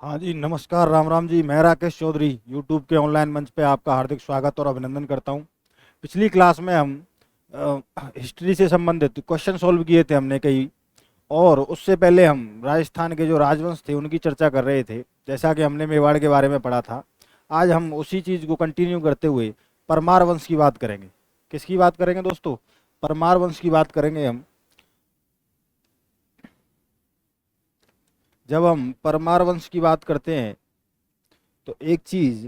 हाँ जी, नमस्कार। राम राम जी। मैं राकेश चौधरी यूट्यूब के ऑनलाइन मंच पे आपका हार्दिक स्वागत और अभिनंदन करता हूँ। पिछली क्लास में हम हिस्ट्री से संबंधित क्वेश्चन सॉल्व किए थे हमने कई, और उससे पहले हम राजस्थान के जो राजवंश थे उनकी चर्चा कर रहे थे, जैसा कि हमने मेवाड़ के बारे में पढ़ा था। आज हम उसी चीज़ को कंटिन्यू करते हुए परमार वंश की बात करेंगे। किसकी बात करेंगे दोस्तों? परमार वंश की बात करेंगे हम। जब हम परमार वंश की बात करते हैं तो एक चीज़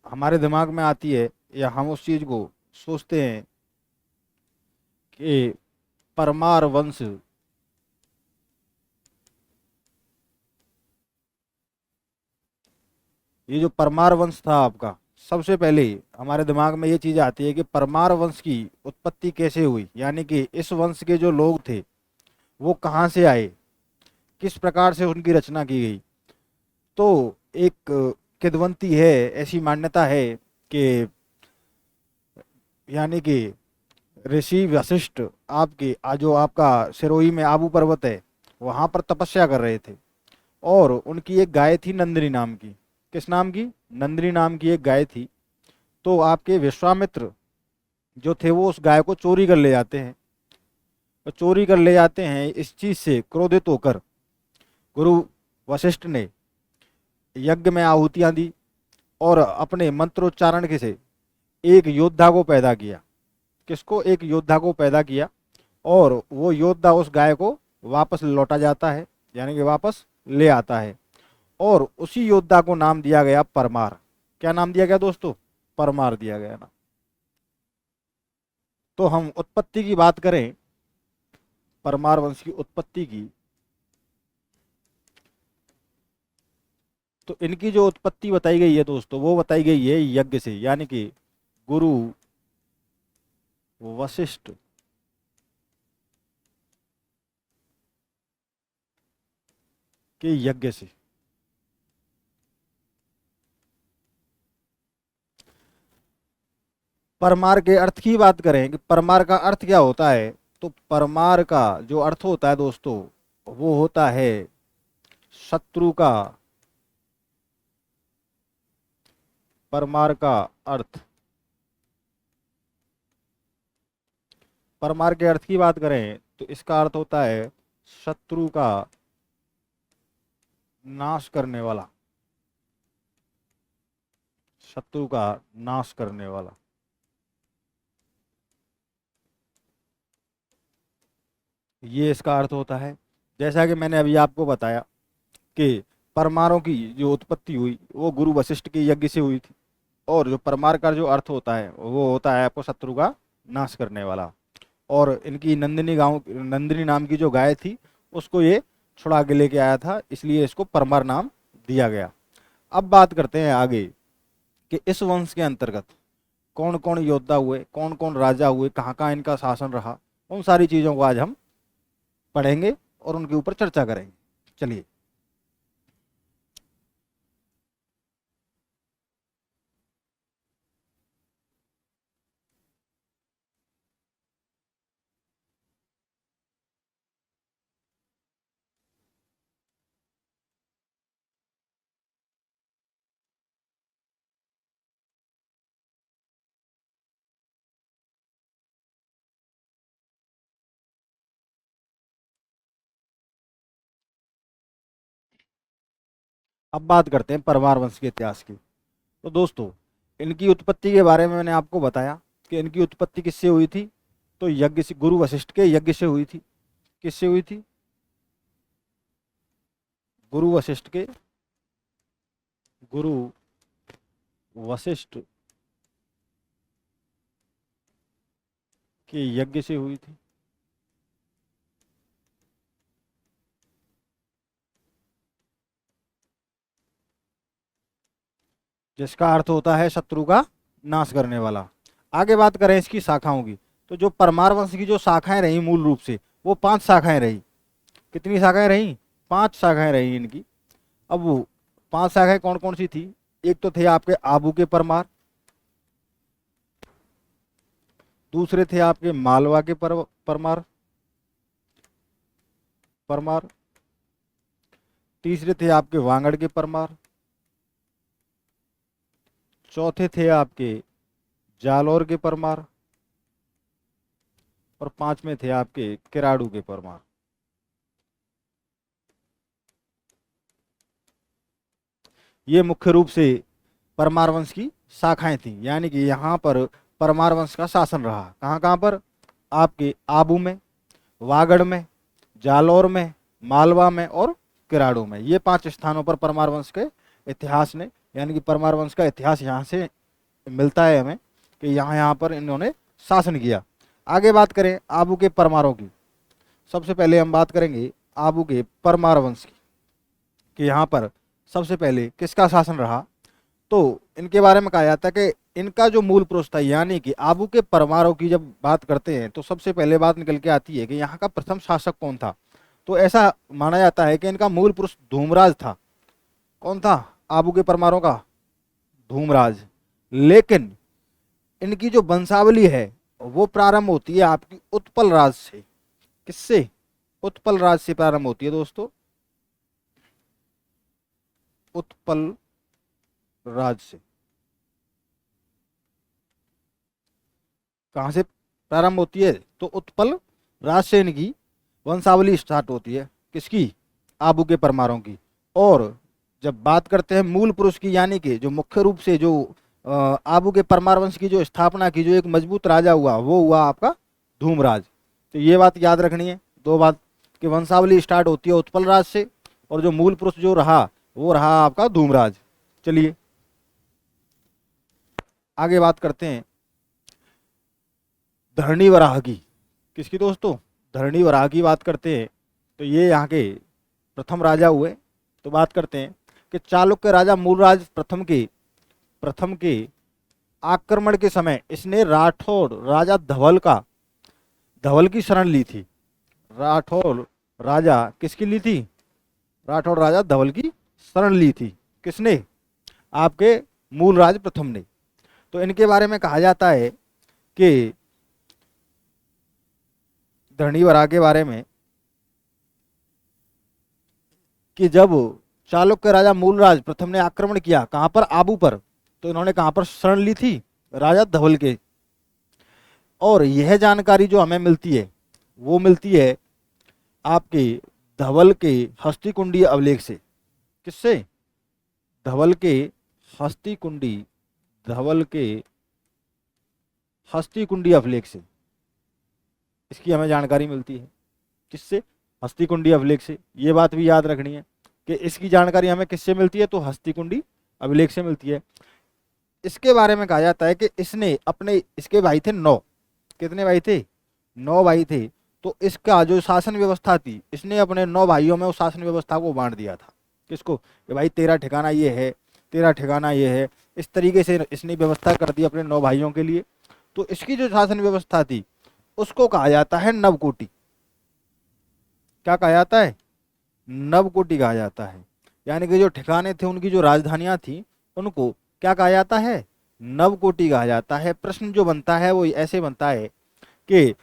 हमारे दिमाग में आती है, या हम उस चीज को सोचते हैं कि परमार वंश, ये जो परमार वंश था आपका, सबसे पहले हमारे दिमाग में ये चीज आती है कि परमार वंश की उत्पत्ति कैसे हुई, यानी कि इस वंश के जो लोग थे वो कहाँ से आए, किस प्रकार से उनकी रचना की गई। तो एक किंवदंती है, ऐसी मान्यता है कि यानी कि ऋषि वशिष्ठ आपके जो आपका सिरोही में आबू पर्वत है, वहां पर तपस्या कर रहे थे, और उनकी एक गाय थी नंदिनी नाम की। किस नाम की? नंदिनी नाम की एक गाय थी। तो आपके विश्वामित्र जो थे वो उस गाय को चोरी कर ले जाते हैं, और चोरी कर ले जाते हैं। इस चीज से क्रोधित होकर गुरु वशिष्ठ ने यज्ञ में आहुतियां दी, और अपने मंत्रोच्चारण के से एक योद्धा को पैदा किया। किसको? एक योद्धा को पैदा किया, और वो योद्धा उस गाय को वापस लौटा जाता है, यानी कि वापस ले आता है। और उसी योद्धा को नाम दिया गया परमार। क्या नाम दिया गया दोस्तों? परमार दिया गया ना। तो हम उत्पत्ति की बात करें, परमार वंश की उत्पत्ति की, तो इनकी जो उत्पत्ति बताई गई है दोस्तों, वो बताई गई है यज्ञ से, यानी कि गुरु वशिष्ठ के यज्ञ से। परमार के अर्थ की बात करें कि परमार का अर्थ क्या होता है, तो परमार का जो अर्थ होता है दोस्तों, वो होता है शत्रु का। परमार का अर्थ, परमार के अर्थ की बात करें तो इसका अर्थ होता है शत्रु का नाश करने वाला। शत्रु का नाश करने वाला, ये इसका अर्थ होता है। जैसा कि मैंने अभी आपको बताया कि परमारों की जो उत्पत्ति हुई वो गुरु वशिष्ठ के यज्ञ से हुई थी, और जो परमार का जो अर्थ होता है वो होता है आपको शत्रु का नाश करने वाला। और इनकी नंदिनी नाम की जो गाय थी उसको ये छुड़ा के लेके आया था, इसलिए इसको परमार नाम दिया गया। अब बात करते हैं आगे कि इस वंश के अंतर्गत कौन कौन योद्धा हुए, कौन कौन राजा हुए, कहाँ कहाँ इनका शासन रहा, उन सारी चीज़ों को आज हम पढ़ेंगे और उनके ऊपर चर्चा करेंगे। चलिए। अब बात करते हैं परमार वंश के इतिहास की। तो दोस्तों, इनकी उत्पत्ति के बारे में मैंने आपको बताया कि इनकी उत्पत्ति किससे हुई थी, तो यज्ञ से, गुरु वशिष्ठ के यज्ञ से हुई थी। किससे हुई थी? गुरु वशिष्ठ के, गुरु वशिष्ठ के यज्ञ से हुई थी। जिसका अर्थ होता है शत्रु का नाश करने वाला। आगे बात करें इसकी शाखाओं की, तो जो परमार वंश की जो शाखाएं रही मूल रूप से, वो 5 शाखाएं रही। कितनी शाखाएं रही? 5 शाखाएं रही इनकी। अब वो 5 शाखाएं कौन कौन सी थी? एक तो थे आपके आबू के परमार, दूसरे थे आपके मालवा के परमार, परमार, तीसरे थे आपके वांगड़ के परमार, चौथे थे आपके जालौर के परमार, और पांचवें थे आपके किराड़ू के परमार। ये मुख्य रूप से परमार वंश की शाखाएं थी, यानी कि यहाँ पर परमार वंश का शासन रहा। कहाँ कहाँ पर? आपके आबू में, वागड़ में, जालौर में, मालवा में और किराड़ू में। ये 5 स्थानों पर परमार वंश के इतिहास ने, यानी कि परमार वंश का इतिहास यहाँ से मिलता है हमें कि यहाँ यहाँ पर इन्होंने शासन किया। आगे बात करें आबू के परमारों की, सबसे पहले हम बात करेंगे आबू के परमार वंश की कि यहाँ पर सबसे पहले किसका शासन रहा। तो इनके बारे में कहा जाता है कि इनका जो मूल पुरुष था, यानी कि आबू के परमारों की जब बात करते हैं तो सबसे पहले बात निकल के आती है कि यहाँ का प्रथम शासक कौन था। तो ऐसा माना जाता है कि इनका मूल पुरुष धूमराज था। कौन था आबू के परमारों का? धूमराज। लेकिन इनकी जो वंशावली है वो प्रारंभ होती है आपकी उत्पल राज से। किससे? उत्पल राज से प्रारंभ होती है दोस्तों, उत्पल राज से। कहां से प्रारंभ होती है? तो उत्पल राज से इनकी वंशावली स्टार्ट होती है। किसकी? आबू के परमारों की। और जब बात करते हैं मूल पुरुष की, यानी कि जो मुख्य रूप से जो आबू के परमार वंश की जो स्थापना की, जो एक मजबूत राजा हुआ, वो हुआ आपका धूमराज। तो ये बात याद रखनी है, दो बात, कि वंशावली स्टार्ट होती है उत्पल राज से और जो मूल पुरुष जो रहा वो रहा आपका धूमराज। चलिए आगे बात करते हैं धरणी वराह की। किसकी दोस्तों? धरणी वराह की बात करते हैं तो ये यहाँ के प्रथम राजा हुए। तो बात करते हैं कि चालुक्य राजा मूलराज प्रथम के आक्रमण के समय इसने राठौर राजा धवल की शरण ली थी। राठौर राजा किसकी ली थी? राठौर राजा धवल की शरण ली थी। किसने? आपके मूलराज प्रथम ने। तो इनके बारे में कहा जाता है कि धरणी वराह के बारे में कि जब चालुक्य राजा मूलराज प्रथम ने आक्रमण किया, कहां पर? आबू पर। तो इन्होंने कहां पर शरण ली थी? राजा धवल के। और यह जानकारी जो हमें मिलती है वो मिलती है आपके धवल के हस्तिकुंडी अभिलेख से। किससे? धवल के हस्तिकुंडी अभिलेख से इसकी हमें जानकारी मिलती है। किससे? हस्तिकुंडी अभिलेख से। ये बात भी याद रखनी है कि इसकी जानकारी हमें किससे मिलती है? तो हस्तिकुंडी अभिलेख से मिलती है। इसके बारे में कहा जाता है कि इसने इसके भाई थे 9। कितने भाई थे? 9 भाई थे। तो इसका जो शासन व्यवस्था थी, इसने अपने 9 भाइयों में उस शासन व्यवस्था को बांट दिया था। किसको? कि भाई तेरा ठिकाना ये है, तेरा ठिकाना ये है। इस तरीके से इसने व्यवस्था कर दी अपने 9 भाइयों के लिए। तो इसकी जो शासन व्यवस्था थी उसको कहा जाता है नवकोटि। क्या कहा जाता है? नवकोटि कहा जाता है। यानी कि जो ठिकाने थे, उनकी जो राजधानियां थी, उनको क्या कहा जाता है? नवकोटि कहा जाता है। प्रश्न जो बनता है वो ऐसे बनता है कि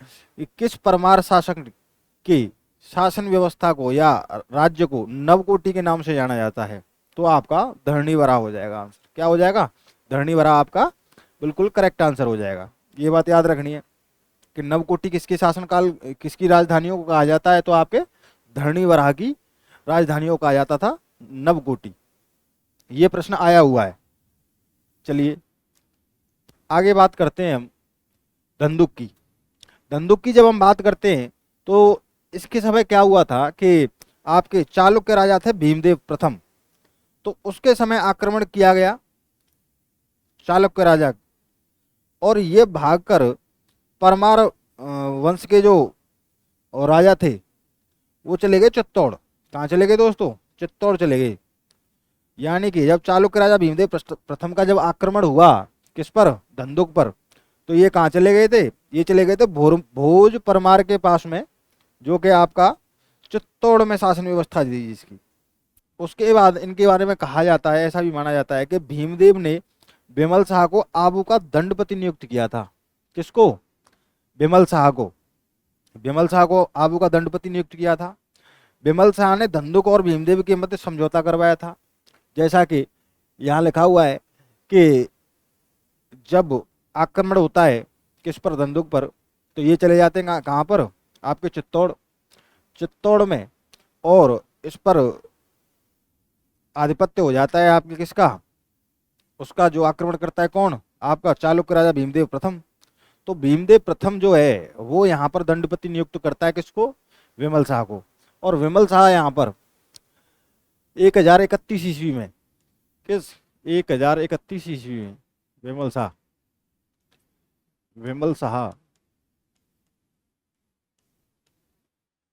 किस परमार शासक की शासन व्यवस्था को या राज्य को नवकोटि के नाम से जाना जाता है? तो आपका धरणी वराह हो जाएगा। क्या हो जाएगा? धरणी वराह आपका बिल्कुल करेक्ट आंसर हो जाएगा। ये बात याद रखनी है कि नवकोटि किसके शासनकाल, किसकी राजधानियों को कहा जाता है? तो आपके धरणी वराह की राजधानियों को कहा जाता था नवकोटि। ये प्रश्न आया हुआ है। चलिए आगे बात करते हैं हम धंधुक की। धंधुक की जब हम बात करते हैं तो इसके समय क्या हुआ था कि आपके चालुक्य राजा थे भीमदेव प्रथम। तो उसके समय आक्रमण किया गया चालुक्य राजा, और ये भागकर परमार वंश के जो राजा थे वो चले गए चित्तौड़। कहाँ चले गए दोस्तों? चित्तौड़ चले गए। यानी कि जब चालुक्य राजा भीमदेव प्रथम का जब आक्रमण हुआ, किस पर? धंधुक पर। तो ये कहाँ चले गए थे? ये चले गए थे भोज परमार के पास में, जो कि आपका चित्तौड़ में शासन व्यवस्था थी जिसकी। उसके बाद इनके बारे में कहा जाता है, ऐसा भी माना जाता है कि भीमदेव ने बिमल शाह को आबू का दंडपति नियुक्त किया था। किसको? बिमल शाह को। बिमल शाह को आबू का दंडपति नियुक्त किया था। विमल शाह ने धंधुक और भीमदेव के मध्य समझौता करवाया था। जैसा कि यहाँ लिखा हुआ है कि जब आक्रमण होता है किस पर, धंधुक पर, तो ये चले जाते हैं कहाँ पर, आपके चित्तौड़, चित्तौड़ में, और इस पर आधिपत्य हो जाता है आपके किसका, उसका जो आक्रमण करता है कौन, आपका चालुक्य राजा भीमदेव प्रथम। तो भीमदेव प्रथम जो है वो यहाँ पर दंडपति नियुक्त करता है किसको, विमल शाह को। और विमल शाह यहाँ पर 1031 ईस्वी में, किस 1031 ईस्वी में विमल शाह, विमल शाह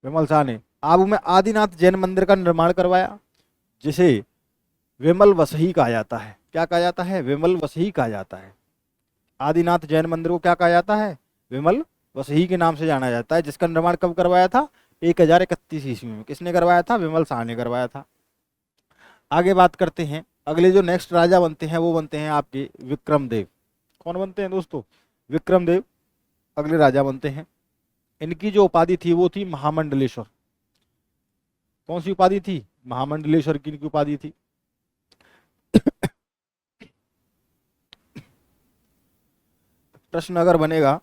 विमल शाह ने आबू में आदिनाथ जैन मंदिर का निर्माण करवाया, जिसे विमल वसही कहा जाता है। क्या कहा जाता है, विमल वसही कहा जाता है। आदिनाथ जैन मंदिर को क्या कहा जाता है, विमल वसही के नाम से जाना जाता है, जिसका निर्माण कब करवाया था, 1031 ईस्वी में। किसने करवाया था, विमल शाह ने करवाया था। आगे बात करते हैं, अगले जो नेक्स्ट राजा बनते हैं वो बनते हैं आपके विक्रमदेव। कौन बनते हैं दोस्तों, विक्रमदेव अगले राजा बनते हैं। इनकी जो उपाधि थी वो थी महामंडलेश्वर। कौन सी उपाधि थी, महामंडलेश्वर की इनकी उपाधि थी। प्रश्न अगर बनेगा,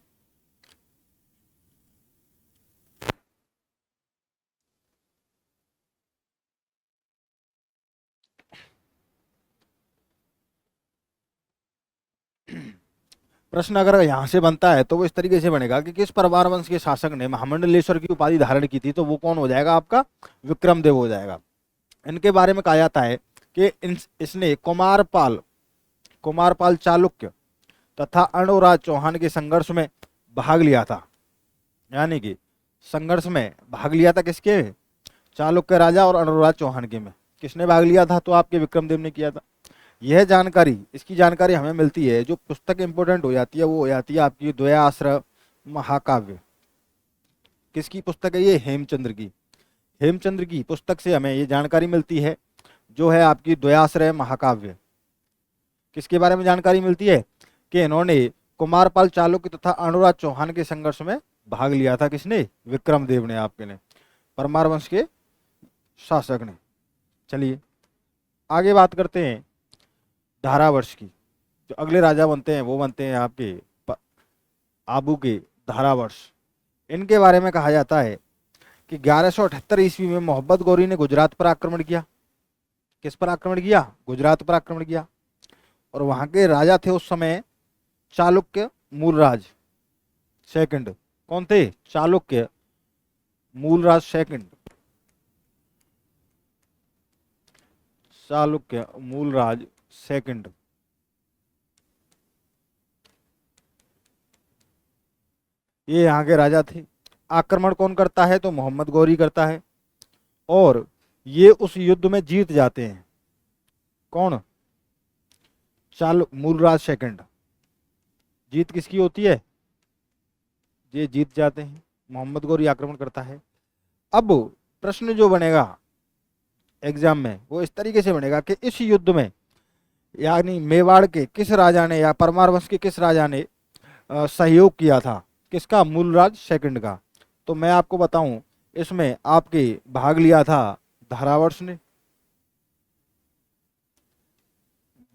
प्रश्न अगर यहाँ से बनता है तो वो इस तरीके से बनेगा कि किस परमार वंश के शासक ने महामंडलेश्वर की उपाधि धारण की थी, तो वो कौन हो जाएगा, आपका विक्रमदेव हो जाएगा। इनके बारे में कहा जाता है कि इसने कुमारपाल चालुक्य तथा अर्णोराज चौहान के संघर्ष में भाग लिया था। यानी कि संघर्ष में भाग लिया था किसके, चालुक्य राजा और अर्णोराज चौहान के में किसने भाग लिया था, तो आपके विक्रमदेव ने किया था। यह जानकारी, इसकी जानकारी हमें मिलती है, जो पुस्तक इंपोर्टेंट हो जाती है वो हो जाती है आपकी द्वयाश्र महाकाव्य। किसकी पुस्तक है ये, हेमचंद्र की। हेमचंद्र की पुस्तक से हमें ये जानकारी मिलती है, जो है आपकी द्वयाश्रय महाकाव्य। किसके बारे में जानकारी मिलती है कि इन्होंने कुमारपाल चालुक्य तथा अर्णोराज चौहान के संघर्ष में भाग लिया था। किसने, विक्रमदेव ने, आपके ने, परमार वंश के शासक ने। चलिए आगे बात करते हैं धारावर्ष की। जो अगले राजा बनते हैं वो बनते हैं आपके आबू के धारावर्ष। इनके बारे में कहा जाता है कि 1178 ईस्वी में मोहब्बत गौरी ने गुजरात पर आक्रमण किया। किस पर आक्रमण किया, गुजरात पर आक्रमण किया। और वहां के राजा थे उस समय चालुक्य मूलराज सेकंड। कौन थे, चालुक्य मूलराज सेकंड, चालुक्य मूलराज सेकंड। ये यहाँ के राजा थे। आक्रमण कौन करता है, तो मोहम्मद गौरी करता है, और ये उस युद्ध में जीत जाते हैं। कौन, मूलराज सेकंड। जीत किसकी होती है, ये जीत जाते हैं, मोहम्मद गौरी आक्रमण करता है। अब प्रश्न जो बनेगा एग्जाम में वो इस तरीके से बनेगा कि इस युद्ध में यानी मेवाड़ के किस राजा ने या परमार वंश के किस राजा ने सहयोग किया था, किसका, मूलराज सेकंड का। तो मैं आपको बताऊं, इसमें आपके भाग लिया था धारावर्ष ने,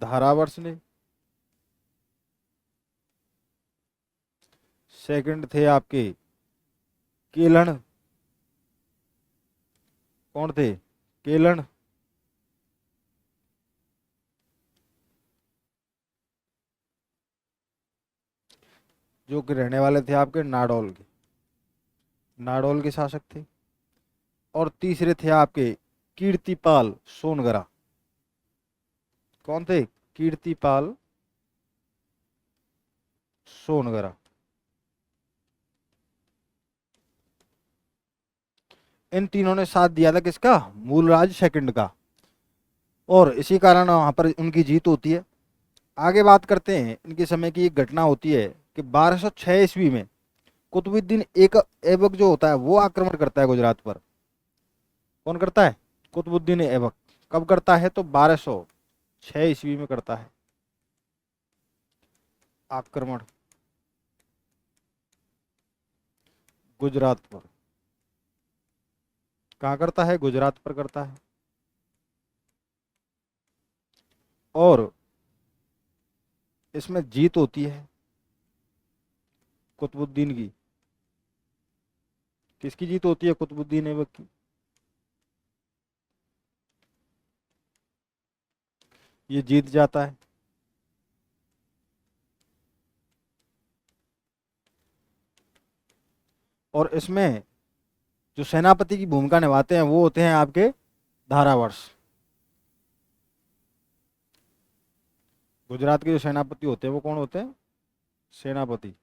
धारावर्ष ने। सेकंड थे आपके केलण। कौन थे, केलण। जो कि रहने वाले थे आपके नाडौल के, नाडौल के शासक थे। और तीसरे थे आपके कीर्तिपाल सोनगरा। कौन थे, कीर्तिपाल सोनगरा। इन तीनों ने साथ दिया था किसका, मूलराज सेकंड का, और इसी कारण वहां पर उनकी जीत होती है। आगे बात करते हैं, इनके समय की एक घटना होती है कि 1206 ईस्वी में कुतुबुद्दीन एक ऐबक जो होता है वो आक्रमण करता है गुजरात पर। कौन करता है, कुतुबुद्दीन ऐबक। कब करता है, तो 1206 ईस्वी में करता है आक्रमण गुजरात पर। कहाँ करता है? गुजरात पर करता है। और इसमें जीत होती है कुतुबुद्दीन की। किसकी जीत होती है? कुतुबुद्दीन ऐबक की। ये जीत जाता है। और इसमें जो सेनापति की भूमिका निभाते हैं वो होते हैं आपके धारावर्ष। गुजरात के जो सेनापति होते हैं वो कौन होते हैं? सेनापति।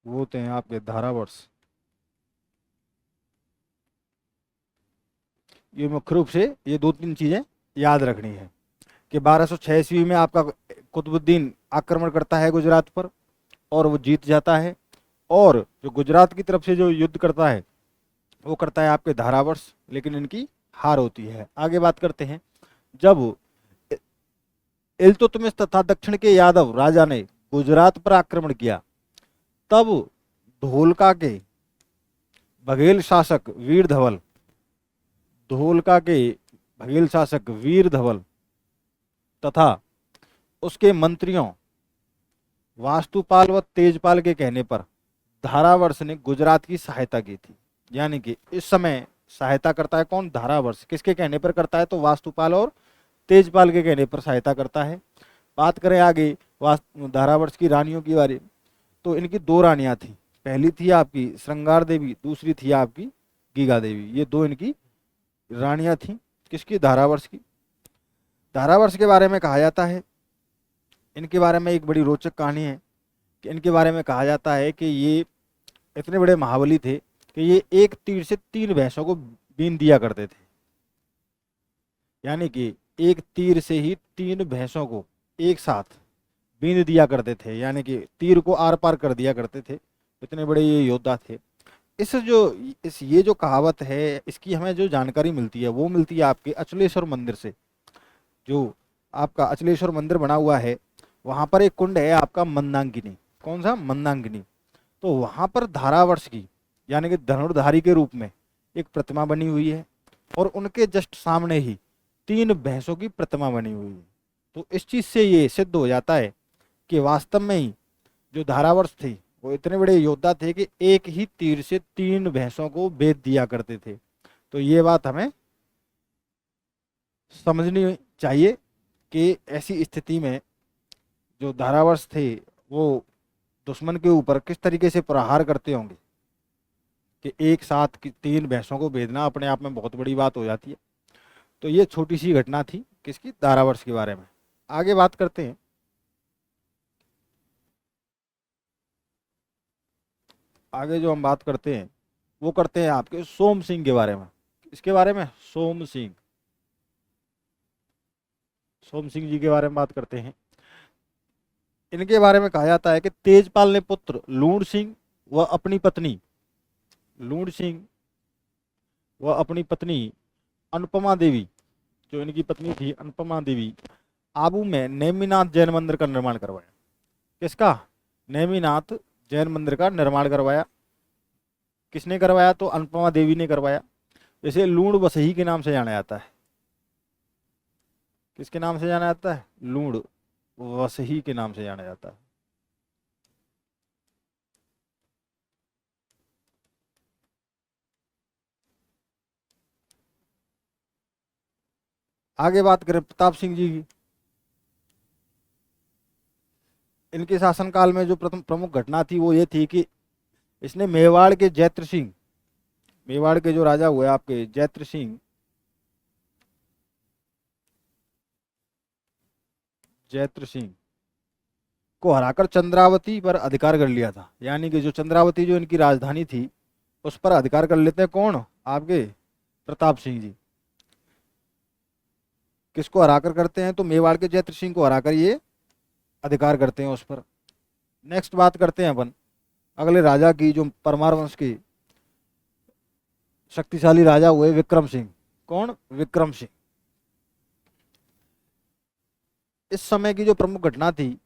वो होते हैं आपके धारावर्ष। ये मुख्य रूप से ये दो तीन चीजें याद रखनी है कि 1206 ईस्वी में आपका कुतुबुद्दीन आक्रमण करता है गुजरात पर और वो जीत जाता है। और जो गुजरात की तरफ से जो युद्ध करता है वो करता है आपके धारावर्ष, लेकिन इनकी हार होती है। आगे बात करते हैं। जब इल्तुतमिश तथा दक्षिण के यादव राजा ने गुजरात पर आक्रमण किया तब धोलका के बघेल शासक वीर धवल, धोलका के बघेल शासक वीर धवल तथा उसके मंत्रियों वास्तुपाल व तेजपाल के कहने पर धारावर्ष ने गुजरात की सहायता की थी। यानी कि इस समय सहायता करता है कौन? धारावर्ष। किसके कहने पर करता है? तो वास्तुपाल और तेजपाल के कहने पर सहायता करता है। बात करें आगे धारावर्ष की रानियों की बारे में, तो इनकी दो रानियां थी। पहली थी आपकी श्रृंगार देवी, दूसरी थी आपकी गीगा देवी। ये दो इनकी रानियां थी। किसकी? धारावर्ष की। धारावर्ष के बारे में कहा जाता है, इनके बारे में एक बड़ी रोचक कहानी है कि इनके बारे में कहा जाता है कि ये इतने बड़े महाबली थे कि ये एक तीर से 3 भैंसों को बीन दिया करते थे। यानी कि एक तीर से ही 3 भैंसों को एक साथ बीन दिया करते थे, यानी कि तीर को आर पार कर दिया करते थे। इतने बड़े ये योद्धा थे। ये जो कहावत है इसकी हमें जो जानकारी मिलती है वो मिलती है आपके अचलेश्वर मंदिर से। जो आपका अचलेश्वर मंदिर बना हुआ है वहाँ पर एक कुंड है आपका मंदाकिनी। कौन सा? मंदाकिनी। तो वहाँ पर धारावर्ष की यानी कि धनुर्धारी के रूप में एक प्रतिमा बनी हुई है और उनके जस्ट सामने ही 3 भैंसों की प्रतिमा बनी हुई है। तो इस चीज से ये सिद्ध हो जाता है कि वास्तव में ही जो धारावर्ष थे वो इतने बड़े योद्धा थे कि एक ही तीर से 3 भैंसों को बेच दिया करते थे। तो ये बात हमें समझनी चाहिए कि ऐसी स्थिति में जो धारावर्ष थे वो दुश्मन के ऊपर किस तरीके से प्रहार करते होंगे कि एक साथ की 3 भैंसों को भेजना अपने आप में बहुत बड़ी बात हो जाती है। तो ये छोटी सी घटना थी किसकी? धारावर्ष के बारे में। आगे बात करते हैं। आगे जो हम बात करते हैं वो करते हैं आपके सोम सिंह के बारे में। इसके बारे में सोम सिंह, सोम सिंह जी के बारे में बात करते हैं। इनके बारे में कहा जाता है कि तेजपाल ने पुत्र लूण सिंह व अपनी पत्नी लूण सिंह व अपनी पत्नी अनुपमा देवी, जो इनकी पत्नी थी अनुपमा देवी, आबू में नेमिनाथ जैन मंदिर का निर्माण करवाया। किसका? नेमिनाथ जैन मंदिर का निर्माण करवाया। किसने करवाया? तो अनुपमा देवी ने करवाया। इसे लूण वसही के नाम से जाना जाता है। किसके नाम से जाना जाता है? लूण वसही के नाम से जाना जाता है। आगे बात करें प्रताप सिंह जी की। इनके शासनकाल में जो प्रथम प्रमुख घटना थी वो ये थी कि इसने मेवाड़ के जैत्र सिंह, मेवाड़ के जो राजा हुए आपके जैत्र सिंह, जैत्र सिंह को हराकर चंद्रावती पर अधिकार कर लिया था। यानी कि जो चंद्रावती जो इनकी राजधानी थी उस पर अधिकार कर लेते हैं कौन? आपके प्रताप सिंह जी। किसको हराकर करते हैं? तो मेवाड़ के जैत्र सिंह को हराकर ये अधिकार करते हैं उस पर। नेक्स्ट बात करते हैं अपन अगले राजा की, जो परमार वंश के शक्तिशाली राजा हुए विक्रम सिंह। कौन? विक्रम सिंह। इस समय की जो प्रमुख घटना थी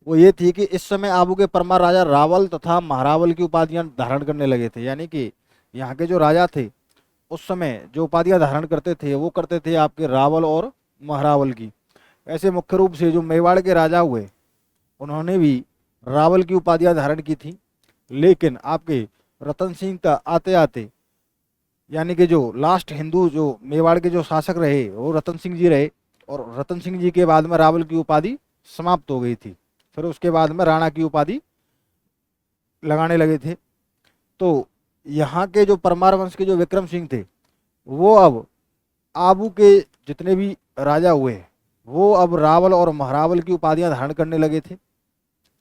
वो ये थी कि इस समय आबू के परमार राजा रावल तथा महारावल की उपाधियां धारण करने लगे थे। यानी कि यहाँ के जो राजा थे उस समय जो उपाधियां धारण करते थे वो करते थे आपके रावल और महारावल की। ऐसे मुख्य रूप से जो मेवाड़ के राजा हुए उन्होंने भी रावल की उपाधियां धारण की थी, लेकिन आपके रतन सिंह का आते आते, यानी कि जो लास्ट हिंदू जो मेवाड़ के जो शासक रहे वो रतन सिंह जी रहे, और रतन सिंह जी के बाद में रावल की उपाधि समाप्त हो गई थी। फिर उसके बाद में राणा की उपाधि लगाने लगे थे। तो यहाँ के जो परमार वंश के जो विक्रम सिंह थे वो अब आबू के जितने भी राजा हुए वो अब रावल और महारावल की उपाधियां धारण करने लगे थे,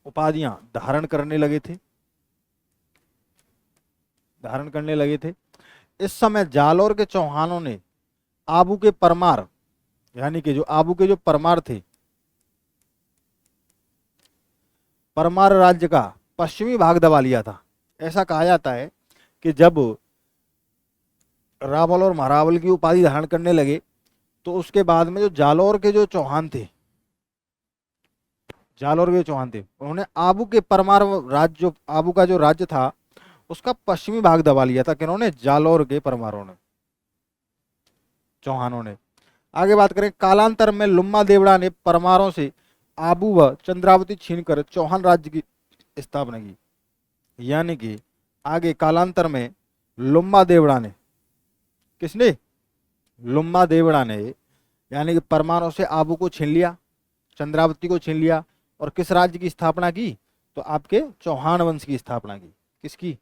उपाधियां धारण करने लगे थे, धारण करने लगे थे। इस समय जालौर के चौहानों ने आबू के परमार, यानी कि जो आबू के जो परमार थे, परमार राज्य का पश्चिमी भाग दबा लिया था। ऐसा कहा जाता है कि जब रावल और महारावल की उपाधि धारण करने लगे तो उसके बाद में जो जालौर के जो चौहान थे, जालौर के चौहान थे, उन्होंने आबू के परमार राज्य, जो आबू का जो राज्य था उसका पश्चिमी भाग दबा लिया था। किन्होंने? जालौर के परमारों ने, चौहानों ने। आगे बात करें, कालांतर में लुम्मा देवड़ा ने परमारों से आबू व चंद्रावती छीनकर चौहान राज्य की स्थापना की। यानी कि आगे कालांतर में लुम्मा देवड़ा ने, किसने? लुम्मा देवड़ा ने, यानी कि परमारों से आबू को छीन लिया, चंद्रावती को छीन लिया, और किस राज्य की स्थापना की? तो आपके चौहान वंश की स्थापना की। किसकी?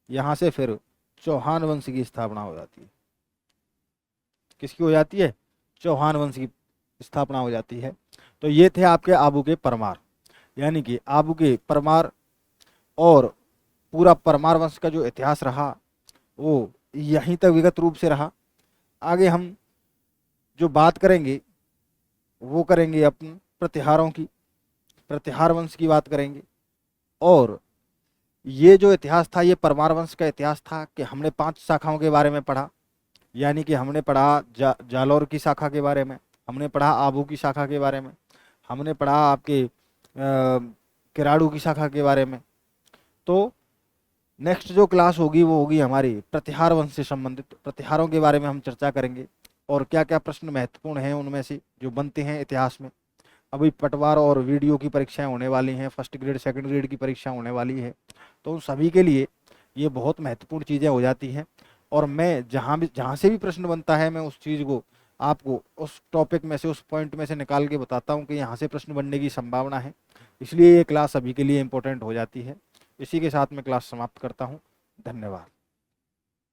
यहां से फिर चौहान वंश की स्थापना हो जाती है। किसकी हो जाती है? चौहान वंश की स्थापना हो जाती है। तो ये थे आपके आबू के परमार, यानी कि आबू के परमार और पूरा परमार वंश का जो इतिहास रहा वो यहीं तक विगत रूप से रहा। आगे हम जो बात करेंगे वो करेंगे अपन प्रतिहारों की, प्रतिहार वंश की बात करेंगे। और ये जो इतिहास था ये परमार वंश का इतिहास था कि हमने 5 शाखाओं के बारे में पढ़ा। यानी कि हमने पढ़ा जालौर की शाखा के बारे में, हमने पढ़ा आबू की शाखा के बारे में, हमने पढ़ा आपके किराड़ू की शाखा के बारे में। तो नेक्स्ट जो क्लास होगी वो होगी हमारी प्रतिहार वंश से संबंधित। प्रतिहारों के बारे में हम चर्चा करेंगे और क्या क्या प्रश्न महत्वपूर्ण हैं उनमें से जो बनते हैं इतिहास में। अभी पटवार और वीडियो की परीक्षाएं होने वाली हैं, फर्स्ट ग्रेड सेकंड ग्रेड की परीक्षा होने वाली है, तो उन सभी के लिए ये बहुत महत्वपूर्ण चीज़ें हो जाती हैं। और मैं जहाँ से भी प्रश्न बनता है मैं उस चीज़ को आपको उस टॉपिक में से, उस पॉइंट में से निकाल के बताता हूँ कि यहाँ से प्रश्न बनने की संभावना है। इसलिए ये क्लास सभी के लिए इम्पोर्टेंट हो जाती है। इसी के साथ मैं क्लास समाप्त करता हूँ। धन्यवाद।